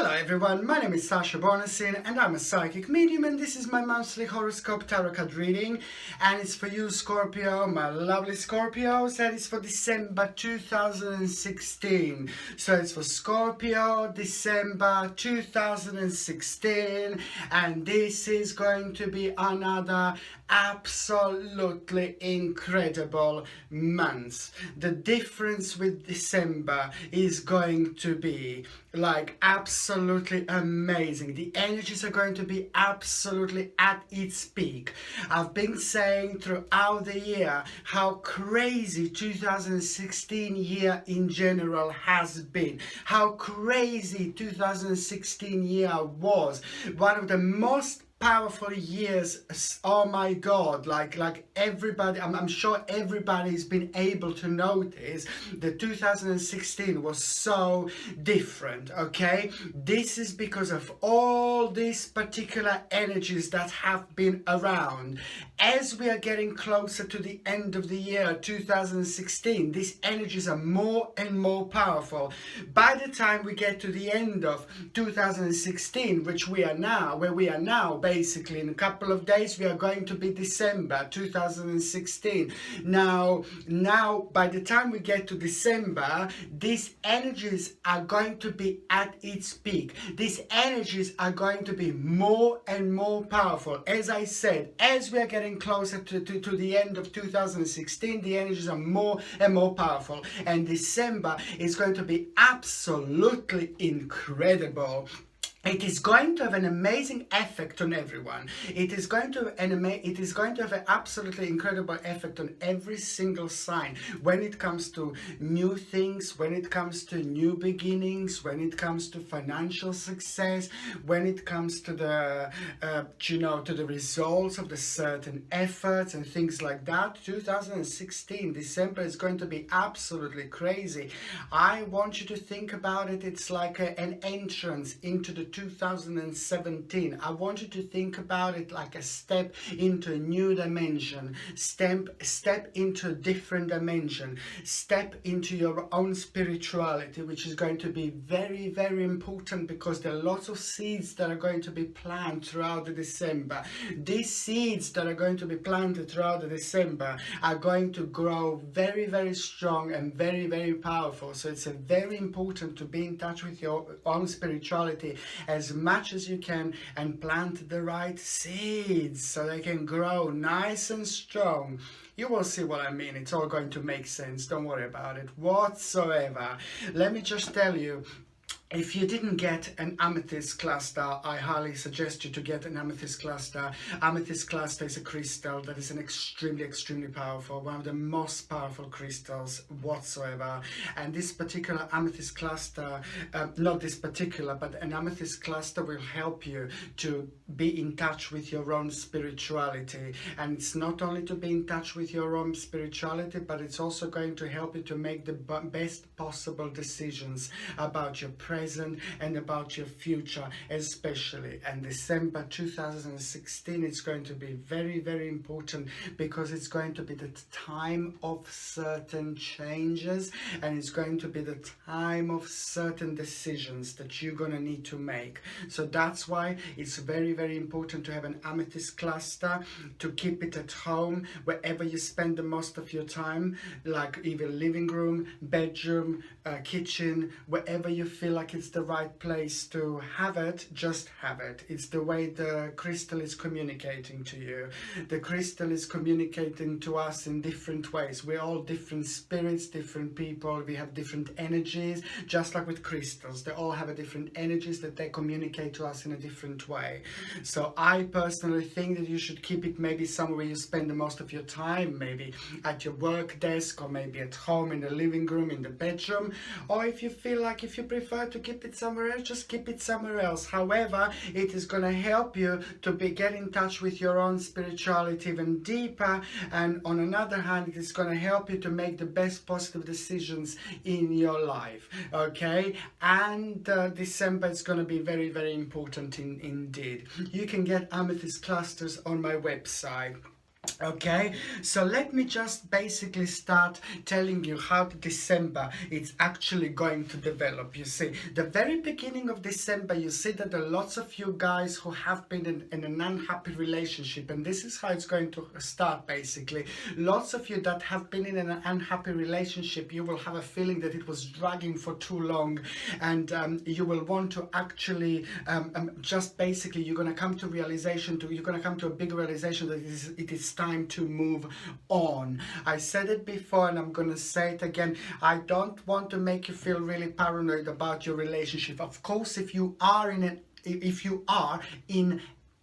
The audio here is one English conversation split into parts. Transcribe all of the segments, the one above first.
Hello everyone, my name is Sasha Bonasin and I'm a psychic medium, and this is my monthly horoscope tarot card reading, and it's for you Scorpio, my lovely Scorpios, and it's for December 2016. So it's for Scorpio, December 2016, and this is going to be another absolutely incredible month. The difference with December is going to be like absolutely amazing. The energies are going to be absolutely at its peak. I've been saying throughout the year how crazy 2016 year in general has been, how crazy 2016 year was. One of the most powerful years. Oh my god, like everybody, I'm sure everybody's been able to notice that 2016 was so different. Okay, this is because of all these particular energies that have been around. As we are getting closer to the end of the year 2016, these energies are more and more powerful. By the time we get to the end of 2016, which we are now, where we are now, basically in a couple of days we are going to be December 2016. Now by the time we get to December, these energies are going to be at its peak. These energies are going to be more and more powerful. As I said, as we are getting closer to the end of 2016, the energies are more and more powerful, and December is going to be absolutely incredible. It is going to have an amazing effect on everyone. It is going to have an absolutely incredible effect on every single sign when it comes to new things, when it comes to new beginnings, when it comes to financial success, when it comes to the to the results of the certain efforts and things like that. 2016 December is going to be absolutely crazy. I want you to think about it. It's like an entrance into the 2017. I want you to think about it like a step into a new dimension, step into a different dimension, step into your own spirituality, which is going to be very, very important, because there are lots of seeds that are going to be planted throughout the December. These seeds that are going to be planted throughout the December are going to grow very, very strong and very, very powerful. So it's very important to be in touch with your own spirituality as much as you can and plant the right seeds so they can grow nice and strong. You will see what I mean. It's all going to make sense. Don't worry about it whatsoever. Let me just tell you, if you didn't get an amethyst cluster, I highly suggest you to get an amethyst cluster. Amethyst cluster is a crystal that is an extremely powerful, one of the most powerful crystals whatsoever. And this particular amethyst cluster, not this particular, but an amethyst cluster will help you to be in touch with your own spirituality. And it's not only to be in touch with your own spirituality, but it's also going to help you to make the best possible decisions about your present and about your future, especially. And December 2016 is going to be very, very important, because it's going to be the time of certain changes, and it's going to be the time of certain decisions that you're going to need to make. So that's why it's very, very important to have an amethyst cluster, to keep it at home, wherever you spend the most of your time, like either living room, bedroom, kitchen, wherever you feel like it's the right place to have it. Just have it. It's the way the crystal is communicating to you. The crystal is communicating to us in different ways. We're all different spirits, different people. We have different energies, just like with crystals. They all have a different energies that they communicate to us in a different way. So I personally think that you should keep it maybe somewhere where you spend the most of your time, maybe at your work desk, or maybe at home in the living room, in the bedroom. Or if you feel like, if you prefer to keep it somewhere else, just keep it somewhere else. However, it is going to help you to get in touch with your own spirituality even deeper, and on another hand, it is going to help you to make the best possible decisions in your life. Okay, and December is going to be very, very important indeed. You can get amethyst clusters on my website. Okay, so let me just basically start telling you how December it's actually going to develop. You see, the very beginning of December, you see that there are lots of you guys who have been in an unhappy relationship, and this is how it's going to start basically. Lots of you that have been in an unhappy relationship, you will have a feeling that it was dragging for too long, and you will want to actually just basically, you're going to come to you're going to come to a big realization that it is time to move on. I said it before and I'm going to say it again. I don't want to make you feel really paranoid about your relationship. Of course, if you are in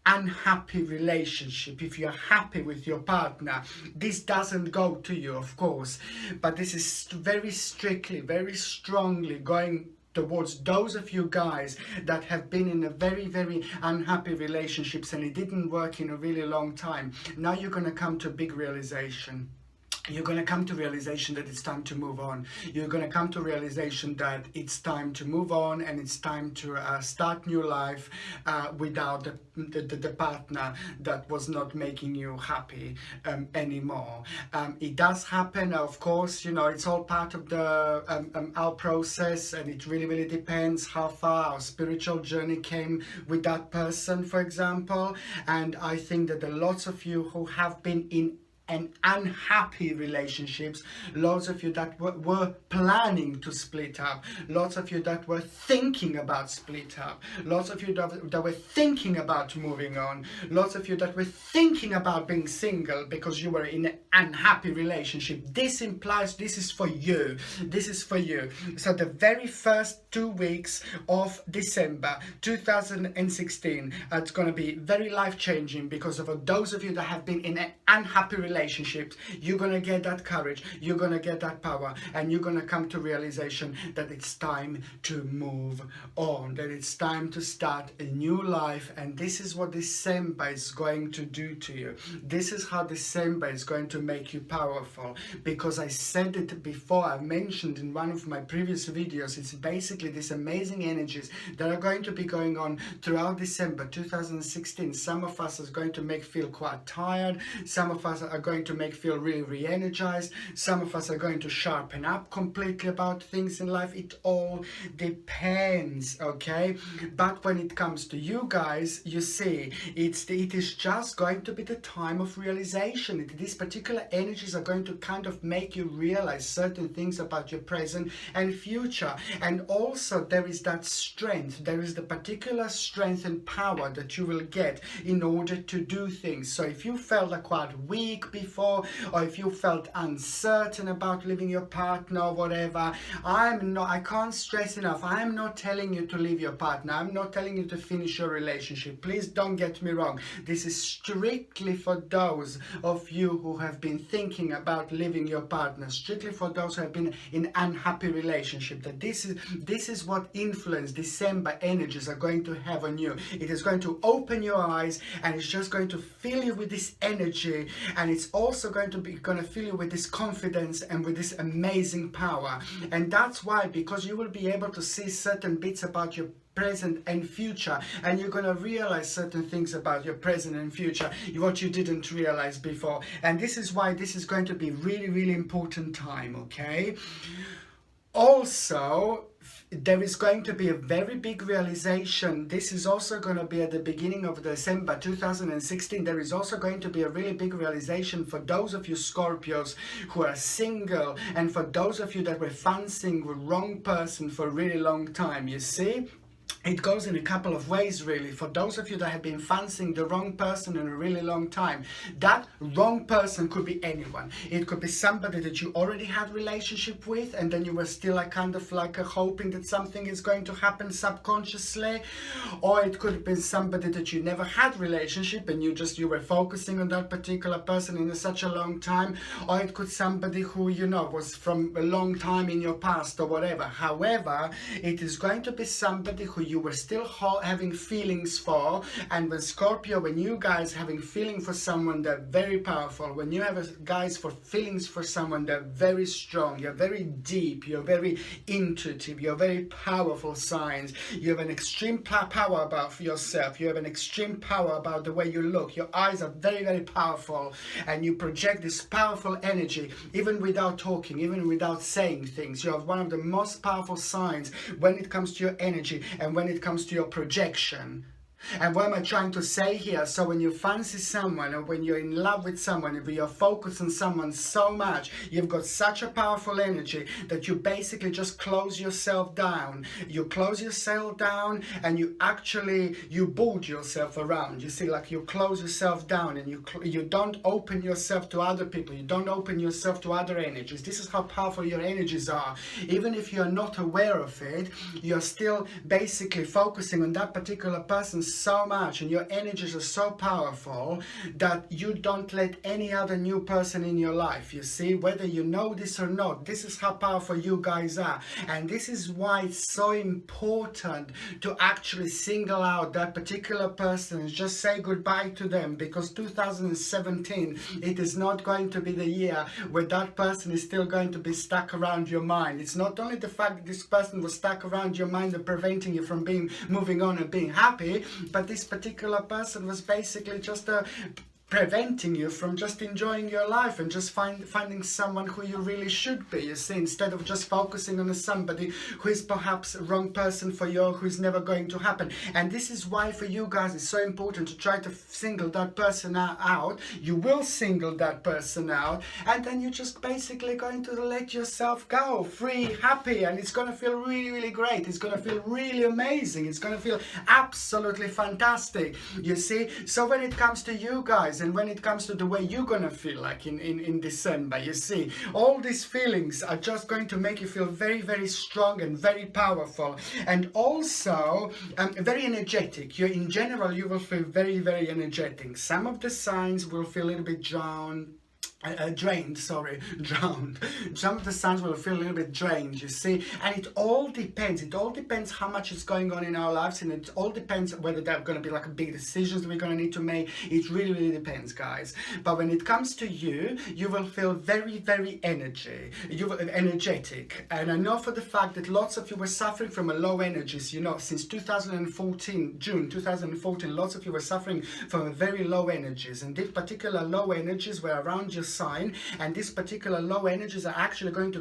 unhappy relationship, if you're happy with your partner, this doesn't go to you, of course, but this is very strictly, very strongly going towards those of you guys that have been in a very unhappy relationships and it didn't work in a really long time. Now you're going to come to a big realization. You're going to come to realization that it's time to move on. You're going to come to realization that it's time to move on and it's time to start new life without the partner that was not making you happy anymore. It does happen, of course, you know, it's all part of the our process, and it really depends how far our spiritual journey came with that person, for example. And I think that there are lots of you who have been in and unhappy relationships, lots of you that were planning to split up, lots of you that were thinking about split up, lots of you that were thinking about moving on, lots of you that were thinking about being single because you were in an unhappy relationship. This implies this is for you. This is for you. So the very first 2 weeks of December 2016, it's going to be very life-changing because of those of you that have been in an unhappy relationships. You're going to get that courage, you're going to get that power, and you're going to come to realization that it's time to move on, that it's time to start a new life. And this is what December is going to do to you. This is how December is going to make you powerful, because I said it before, I mentioned in one of my previous videos, it's basically these amazing energies that are going to be going on throughout December 2016. Some of us are going to make feel quite tired, some of us are going to make feel really re-energized, some of us are going to sharpen up completely about things in life. It all depends, okay? But when it comes to you guys, you see, it is just going to be the time of realization. These particular energies are going to kind of make you realize certain things about your present and future. And also there is that strength, there is the particular strength and power that you will get in order to do things. So if you felt quite weak before, or if you felt uncertain about leaving your partner or whatever, I can't stress enough, I'm not telling you to leave your partner, I'm not telling you to finish your relationship. Please don't get me wrong. This is strictly for those of you who have been thinking about leaving your partner, strictly for those who have been in unhappy relationship, that this is what influence December energies are going to have on you. It is going to open your eyes, and it's just going to fill you with this energy, and it's also going to fill you with this confidence and with this amazing power. And that's why, because you will be able to see certain bits about your present and future, and you're going to realize certain things about your present and future what you didn't realize before. And this is why this is going to be really important time, okay? Also, there is going to be a very big realization. This is also going to be at the beginning of December 2016. There is also going to be a really big realization for those of you Scorpios who are single, and for those of you that were fancying the wrong person for a really long time. You see, it goes in a couple of ways, really. For those of you that have been fancying the wrong person in a really long time, that wrong person could be anyone. It could be somebody that you already had relationship with, and then you were still hoping that something is going to happen subconsciously. Or it could have been somebody that you never had relationship, and you were focusing on that particular person in such a long time. Or it could somebody who, was from a long time in your past or whatever. However, it is going to be somebody who you were still having feelings for. And when Scorpio, when you guys having feeling for someone, they're very powerful. When you have guys for feelings for someone, they're very strong. You're very deep. You're very intuitive. You're very powerful signs. You have an extreme power about yourself. You have an extreme power about the way you look. Your eyes are very, very powerful, and you project this powerful energy even without talking, even without saying things. You have one of the most powerful signs when it comes to your energy and when it comes to your projection. And what am I trying to say here? So when you fancy someone, or when you're in love with someone, if you're focused on someone so much, you've got such a powerful energy that you basically just close yourself down. You close yourself down, and you board yourself around. You see, like, you close yourself down, and you don't open yourself to other people. You don't open yourself to other energies. This is how powerful your energies are. Even if you're not aware of it, you're still basically focusing on that particular person so much, and your energies are so powerful that you don't let any other new person in your life. You see, whether you know this or not, this is how powerful you guys are. And this is why it's so important to actually single out that particular person and just say goodbye to them, because 2017, it is not going to be the year where that person is still going to be stuck around your mind. It's not only the fact that this person was stuck around your mind and preventing you from moving on and being happy, but this particular person was basically just preventing you from just enjoying your life and just finding someone who you really should be, you see, instead of just focusing on somebody who is perhaps a wrong person for you, who is never going to happen. And this is why for you guys it's so important to try to single that person out. You will single that person out, and then you're just basically going to let yourself go free, happy, and it's going to feel really, really great. It's going to feel really amazing. It's going to feel absolutely fantastic, you see. So when it comes to you guys, and when it comes to the way you're gonna feel like in December, you see, all these feelings are just going to make you feel very, very strong and very powerful, and also very energetic. In general, you will feel very, very energetic. Some of the signs will feel a little bit drowned. Some of the signs will feel a little bit drained, you see, and it all depends how much is going on in our lives, and it all depends whether there are going to be like big decisions that we're going to need to make. It really, really depends, guys. But when it comes to you, you will feel very, very energetic, and I know for the fact that lots of you were suffering from a low energies, you know, since 2014, June 2014, lots of you were suffering from a very low energies, and these particular low energies were around your sign, and these particular low energies are actually going to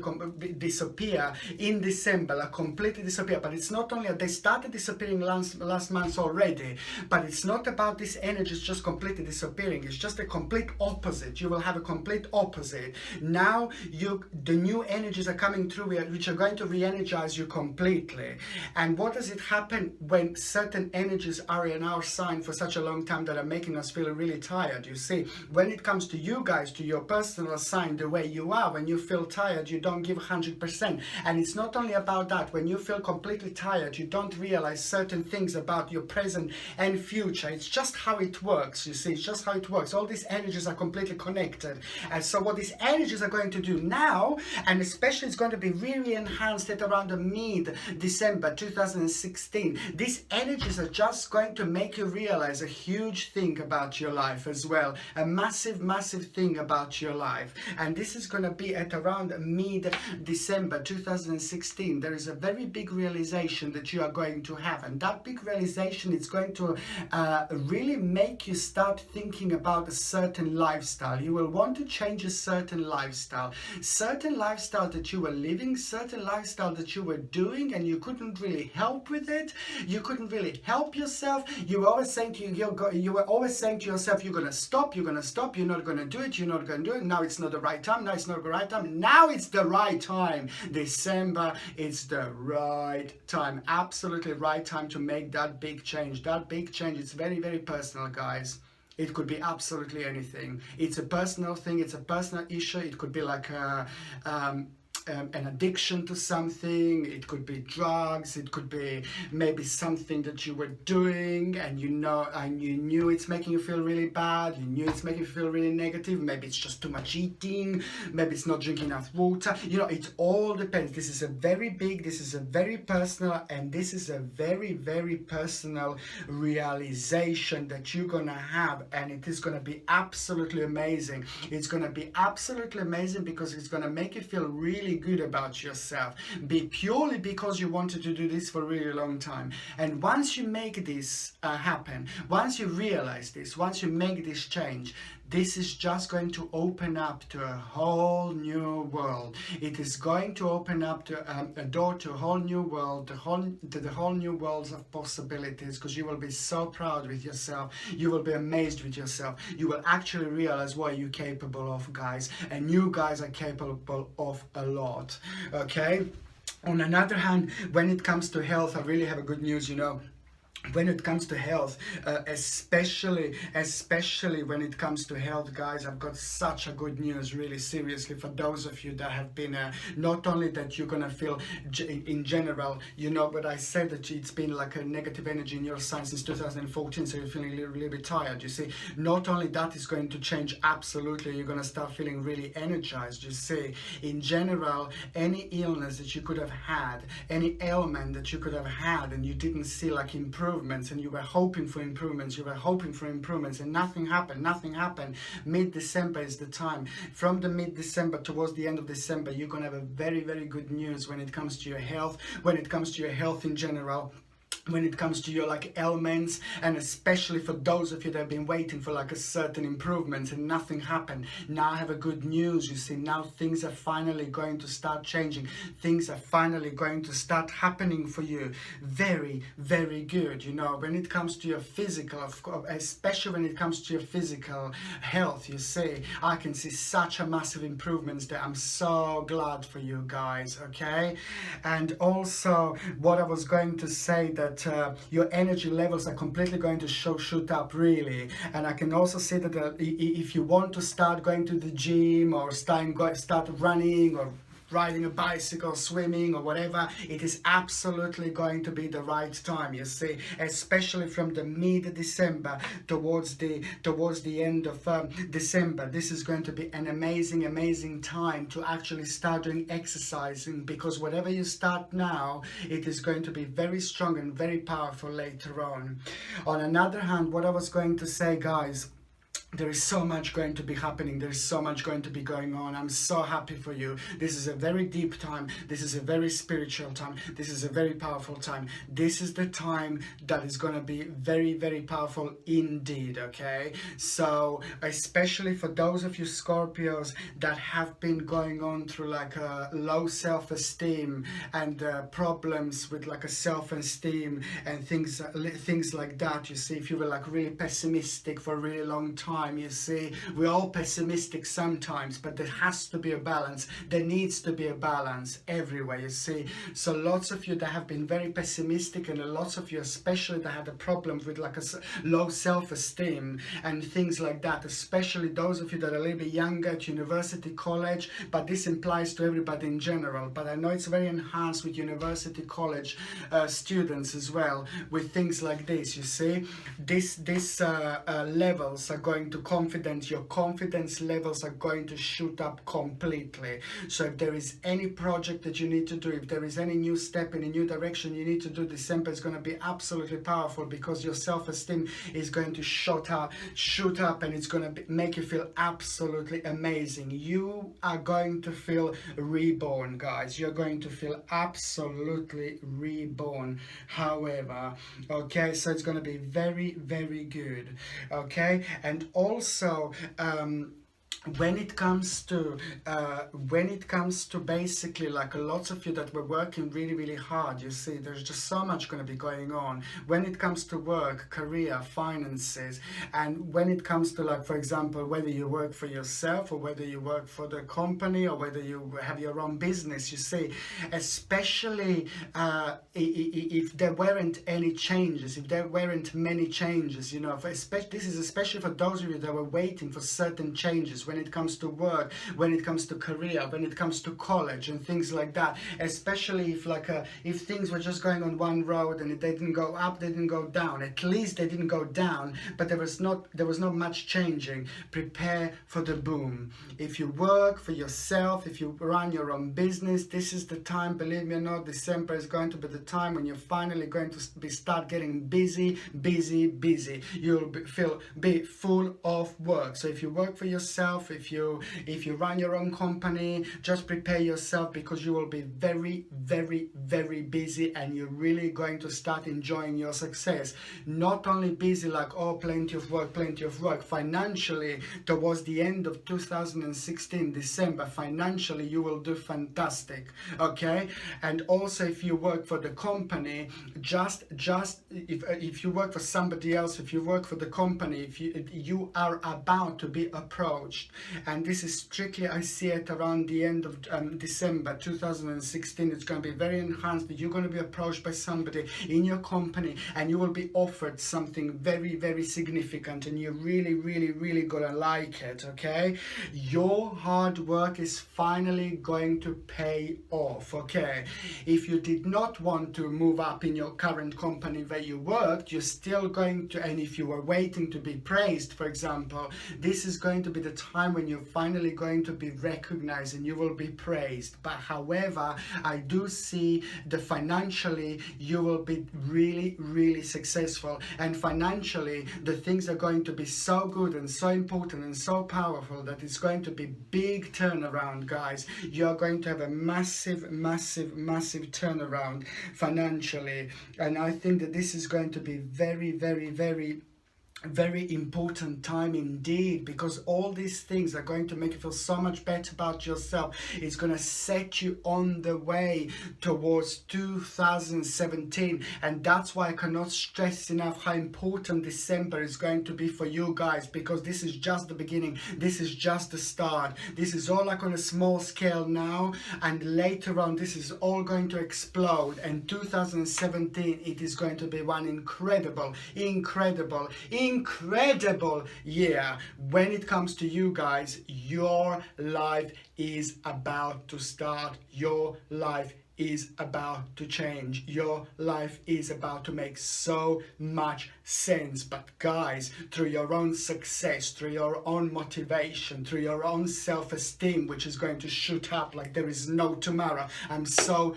disappear in December, like completely disappear. But it's not only they started disappearing last month already, but it's not about these energies just completely disappearing. It's just a complete opposite. You will have a complete opposite. Now the new energies are coming through, which are going to re-energize you completely. And what does it happen when certain energies are in our sign for such a long time that are making us feel really tired? You see, when it comes to you guys, to your personal sign, the way you are, when you feel tired, you don't give 100%. And it's not only about that. When you feel completely tired, you don't realize certain things about your present and future. It's just how it works, you see. It's just how it works. All these energies are completely connected. And so what these energies are going to do now, and especially it's going to be really enhanced at around the mid-December 2016, these energies are just going to make you realize a huge thing about your life as well. A massive, massive thing about your life. And this is going to be at around mid-December 2016. There is a very big realization that you are going to have, and that big realization is going to really make you start thinking about a certain lifestyle. You will want to change a certain lifestyle that you were living, certain lifestyle that you were doing, and you couldn't really help with it. You couldn't really help yourself. You were always saying to yourself, you're going to stop, you're not going to do it, you're not going to do it. Now it's not the right time. Now it's not the right time. Now it's the right time. December is the right time. Absolutely right time to make that big change. That big change is very, very personal, guys. It could be absolutely anything. It's a personal thing. It's a personal issue. It could be like an addiction to something. It could be drugs, it could be maybe something that you were doing and you knew it's making you feel really bad, you knew it's making you feel really negative. Maybe it's just too much eating, maybe it's not drinking enough water. It all depends. This is a very big, this is a very personal, and this is a very, very personal realization that you're gonna have, and it is gonna be absolutely amazing. It's gonna be absolutely amazing because it's gonna make you feel really good about yourself, purely because you wanted to do this for a really long time. And once you make this happen, once you realize this, once you make this change, this is just going to open up to a whole new world. It is going to open up to a door to a whole new world, to the whole new worlds of possibilities, because you will be so proud with yourself. You will be amazed with yourself. You will actually realize what you're capable of, guys. And you guys are capable of a lot, okay? On another hand, when it comes to health, I really have a good news, when it comes to health, especially when it comes to health, guys, I've got such a good news, really seriously, for those of you that have been not only that you're gonna feel in general, but I said that it's been like a negative energy in your sign since 2014, so you're feeling a little bit tired, you see. Not only that is going to change, absolutely, you're gonna start feeling really energized, you see. In general, any illness that you could have had, any ailment that you could have had and you didn't see like improvements, and you were hoping for improvements, and nothing happened. Mid-December is the time. From the mid-December towards the end of December, you're gonna have a very, very good news when it comes to your health, when it comes to your health in general, when it comes to your ailments, and especially for those of you that have been waiting for a certain improvement and nothing happened. Now I have a good news, you see. Now things are finally going to start changing. Things are finally going to start happening for you. Very, very good. When it comes to your physical, especially when it comes to your physical health, you see, I can see such a massive improvements there. I'm so glad for you guys, okay? And also what I was going to say, that your energy levels are completely going to shoot up, really. And I can also say that if you want to start going to the gym or start running or riding a bicycle, swimming or whatever, it is absolutely going to be the right time, you see, especially from the mid-December towards the end of December. This is going to be an amazing time to actually start doing exercising, because whatever you start now, it is going to be very strong and very powerful later on. On another hand, what I was going to say, guys, there is so much going to be happening. There's so much going to be going on. I'm so happy for you. This is a very deep time. This is a very spiritual time. This is a very powerful time. This is the time that is going to be very, very powerful indeed, okay? So, especially for those of you Scorpios that have been going on through a low self-esteem and problems with a self-esteem and things like that, you see, if you were really pessimistic for a really long time, you see, we're all pessimistic sometimes, but there has to be a balance. There needs to be a balance everywhere, you see. So lots of you that have been very pessimistic, and lots of you especially that had a problem with a low self-esteem and things like that, especially those of you that are a little bit younger at university, college, but this implies to everybody in general, but I know it's very enhanced with university, college students as well, with things like this, you see. This levels are going to your confidence levels are going to shoot up completely. So if there is any project that you need to do, if there is any new step in a new direction you need to do, December is going to be absolutely powerful, because your self-esteem is going to shoot up, and it's going to make you feel absolutely amazing. You are going to feel reborn, guys. You're going to feel absolutely reborn, however, okay? So it's going to be very, very good, okay? And also when it comes to basically lots of you that were working really, really hard, you see, there's just so much going to be going on when it comes to work, career, finances, and when it comes to for example, whether you work for yourself or whether you work for the company or whether you have your own business, you see, especially if there weren't any changes, if there weren't many changes, this is especially for those of you that were waiting for certain changes, when it comes to work, when it comes to career, when it comes to college and things like that. Especially if things were just going on one road and they didn't go up, they didn't go down. At least they didn't go down, but there was not much changing. Prepare for the boom. If you work for yourself, if you run your own business, this is the time, believe me or not, December is going to be the time when you're finally going to start getting busy. You'll be full of work. So if you work for yourself, if you run your own company, just prepare yourself, because you will be very busy, and you're really going to start enjoying your success. Not only busy like, oh, plenty of work. Financially, towards the end of 2016 December, financially you will do fantastic, okay? And also, if you work for the company, just if you work for somebody else, if you work for the company, if you are about to be approached, and this is strictly, I see it around the end of December 2016, it's going to be very enhanced. You're going to be approached by somebody in your company, and you will be offered something very significant, and you're really gonna like it, okay? Your hard work is finally going to pay off, okay? If you did not want to move up in your current company where you worked, you're still going to, and if you were waiting to be praised, for example, this is going to be the time when you're finally going to be recognized and you will be praised. But however, I do see that financially you will be really successful, and financially the things are going to be so good and so important and so powerful that it's going to be big turnaround, guys. You are going to have a massive turnaround financially, and I think that this is going to be very important time indeed, because all these things are going to make you feel so much better about yourself. It's going to set you on the way towards 2017, and that's why I cannot stress enough how important December is going to be for you guys, because this is just the beginning. This is just the start. This is all like on a small scale now, and later on this is all going to explode, and 2017, it is going to be one incredible year. When it comes to you guys, your life is about to start. Your life is about to change. Your life is about to make so much sense. But guys, through your own success, through your own motivation, through your own self-esteem, which is going to shoot up like there is no tomorrow, I'm so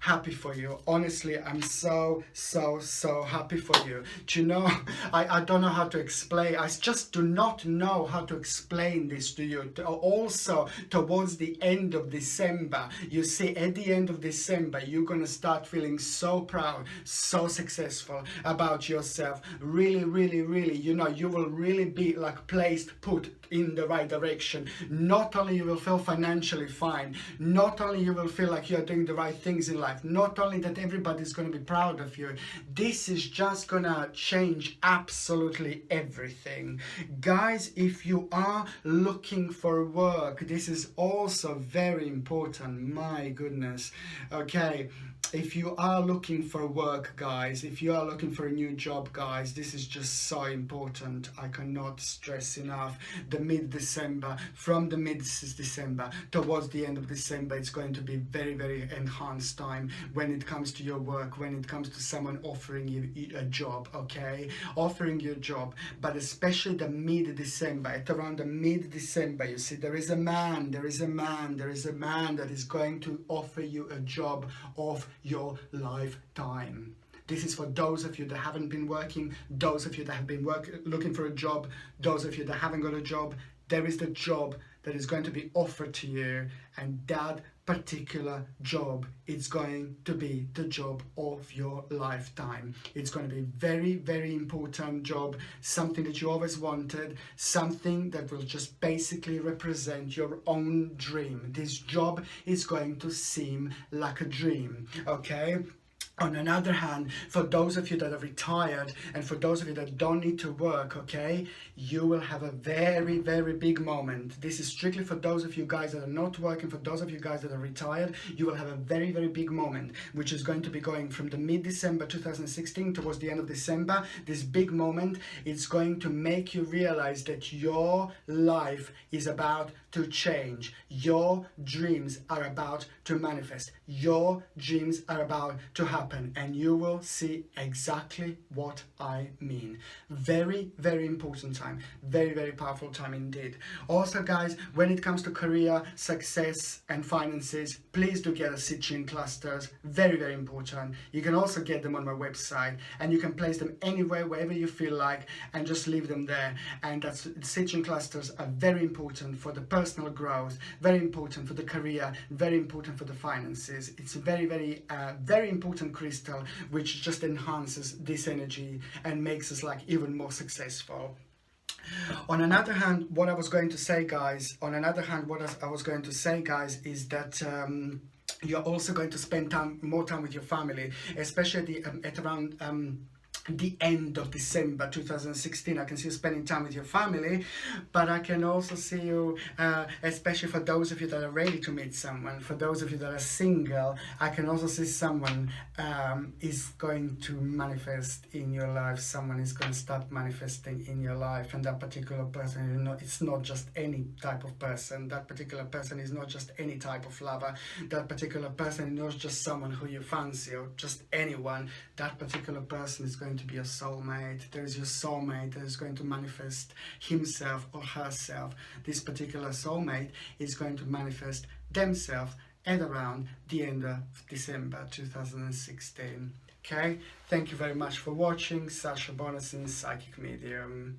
happy for you. Honestly, I'm so happy for you. Do you know, I don't know how to explain. I just do not know how to explain this to you. Also, towards the end of December, you see, at the end of December, you're going to start feeling so proud, so successful about yourself. Really, you know, you will really be like put in the right direction. Not only you will feel financially fine, not only you will feel like you're doing the right things in life, not only that everybody's going to be proud of you. This is just gonna change absolutely everything. Guys, if you are looking for work, this is also very important. My goodness. Okay, if you are looking for work, guys, if you are looking for a new job, guys, this is just so important. I cannot stress enough. The mid-December, from the mid-December towards the end of December, it's going to be very enhanced time when it comes to your work, when it comes to someone offering you a job, okay? Offering you a job, but especially the mid-December. At around the mid-December, you see, there is a man that is going to offer you a job of your lifetime. This is for those of you that haven't been working, those of you that have been looking for a job, those of you that haven't got a job. There is the job that is going to be offered to you, and that particular job, it's going to be the job of your lifetime. It's going to be very important job, something that you always wanted, something that will just basically represent your own dream. This job is going to seem like a dream, okay? On another hand, for those of you that are retired and for those of you that don't need to work, okay, you will have a very, very big moment. This is strictly for those of you guys that are not working. For those of you guys that are retired, you will have a very, very big moment, which is going to be going from the mid-December 2016 towards the end of December. This big moment is going to make you realize that your life is about to change. Your dreams are about to manifest. Your dreams are about to happen, and you will see exactly what I mean. Very, very important time. Very, very powerful time indeed. Also, guys, when it comes to career, success, and finances, please do get a Sitchin clusters. Very, very important. You can also get them on my website, and you can place them anywhere, wherever you feel like, and just leave them there. And that's Sitchin clusters are very important for the personal growth, very important for the career, very important for the finances. It's a very, very, very important crystal which just enhances this energy and makes us like even more successful. On another hand, what I was going to say, guys, is that you're also going to spend more time with your family, especially at around the end of December 2016. I can see you spending time with your family, but I can also see you, especially for those of you that are ready to meet someone, for those of you that are single, I can also see someone is going to manifest in your life. Someone is going to start manifesting in your life, and that particular person, you know, it's not just any type of person. That particular person is not just any type of lover. That particular person is not just someone who you fancy or just anyone. That particular person is going to be your soulmate. There is your soulmate that is going to manifest himself or herself. This particular soulmate is going to manifest themselves at around the end of December 2016. Okay, thank you very much for watching. Sasha Bonasin, Psychic Medium.